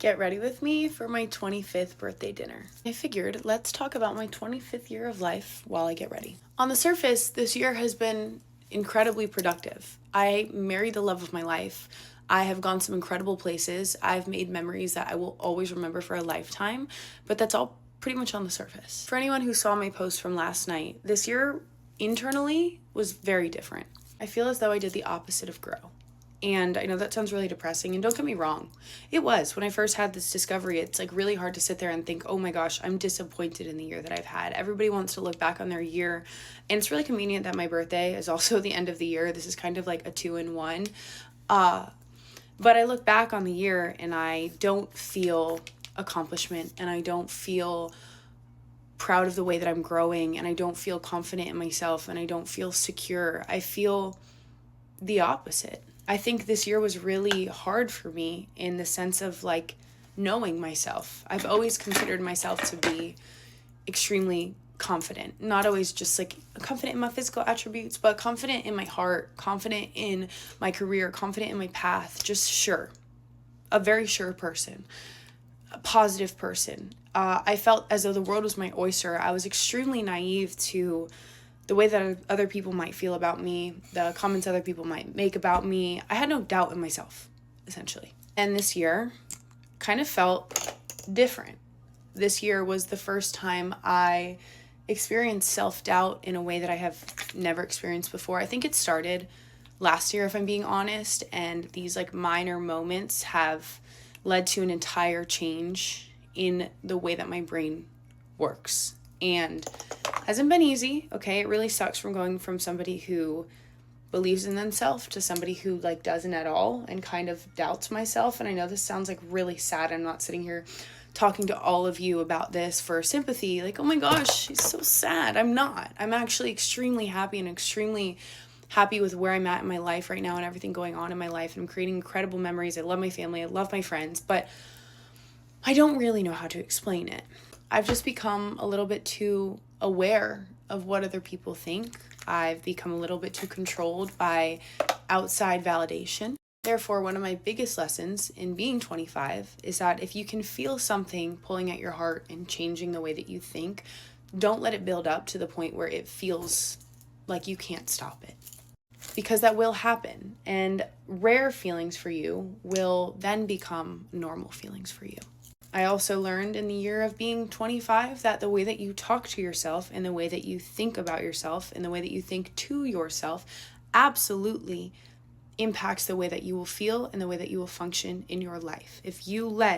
Get ready with me for my 25th birthday dinner. I figured let's talk about my 25th year of life while I get ready. On the surface, this year has been incredibly productive. I married the love of my life. I have gone some incredible places. I've made memories that I will always remember for a lifetime, but that's all pretty much on the surface. For anyone who saw my post from last night, this year internally was very different. I feel as though I did the opposite of grow. And I know that sounds really depressing, and don't get me wrong, it was. When I first had this discovery, it's like really hard to sit there and think, oh my gosh, I'm disappointed in the year that I've had. Everybody wants to look back on their year, and it's really convenient that my birthday is also the end of the year. This is kind of like a 2-in-1. But I look back on the year and I don't feel accomplishment, and I don't feel proud of the way that I'm growing, and I don't feel confident in myself, and I don't feel secure. I feel the opposite. I think this year was really hard for me in the sense of like knowing myself. I've always considered myself to be extremely confident, not always just like confident in my physical attributes, but confident in my heart, confident in my career, confident in my path, just sure, a very sure person, a positive person. I felt as though the world was my oyster. I was extremely naive to the way that other people might feel about me, the comments other people might make about me. I had no doubt in myself, essentially. And this year kind of felt different. This year was the first time I experienced self-doubt in a way that I have never experienced before. I think it started last year, if I'm being honest, and these like minor moments have led to an entire change in the way that my brain works. And hasn't been easy, okay? It really sucks from going from somebody who believes in themselves to somebody who like doesn't at all and kind of doubts myself. And I know this sounds like really sad. I'm not sitting here talking to all of you about this for sympathy. Like, oh my gosh, she's so sad. I'm not. I'm actually extremely happy and extremely happy with where I'm at in my life right now and everything going on in my life. And I'm creating incredible memories. I love my family. I love my friends. But I don't really know how to explain it. I've just become a little bit too aware of what other people think. I've become a little bit too controlled by outside validation. Therefore, one of my biggest lessons in being 25 is that if you can feel something pulling at your heart and changing the way that you think, don't let it build up to the point where it feels like you can't stop it. Because that will happen, and rare feelings for you will then become normal feelings for you. I also learned in the year of being 25 that the way that you talk to yourself and the way that you think about yourself and the way that you think to yourself absolutely impacts the way that you will feel and the way that you will function in your life. If you let